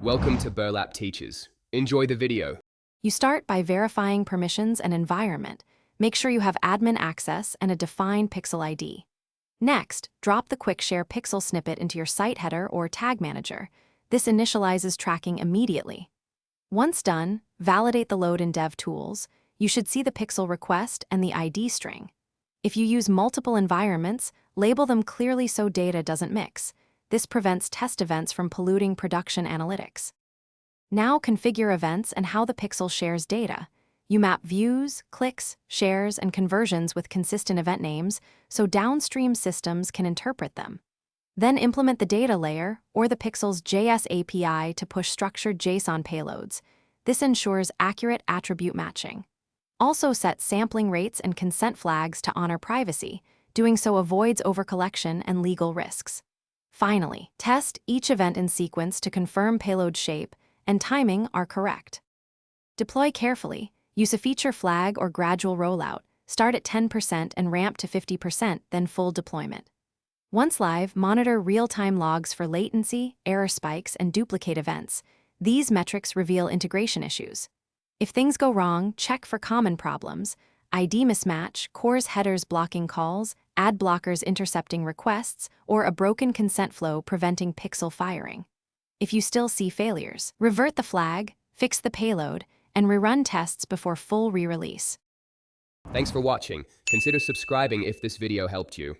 Welcome to Burlap Teachers. Enjoy the video. You start by verifying permissions and environment. Make sure you have admin access and a defined pixel ID. Next, drop the Quick-Share pixel snippet into your site header or tag manager. This initializes tracking immediately. Once done, validate the load in DevTools. You should see the pixel request and the ID string. If you use multiple environments, label them clearly so data doesn't mix. This prevents test events from polluting production analytics. Now configure events and how the pixel shares data. You map views, clicks, shares, and conversions with consistent event names so downstream systems can interpret them. Then implement the data layer or the pixel's JS API to push structured JSON payloads. This ensures accurate attribute matching. Also set sampling rates and consent flags to honor privacy. Doing so avoids overcollection and legal risks. Finally, test each event in sequence to confirm payload shape and timing are correct. Deploy carefully. Use a feature flag or gradual rollout. Start at 10% and ramp to 50%, then full deployment. Once live, monitor real-time logs for latency, error spikes, and duplicate events. These metrics reveal integration issues. If things go wrong, check for common problems: ID mismatch, CORS headers blocking calls, ad blockers intercepting requests, or a broken consent flow preventing pixel firing. If you still see failures, revert the flag, fix the payload, and rerun tests before full re-release. Thanks for watching. Consider subscribing if this video helped you.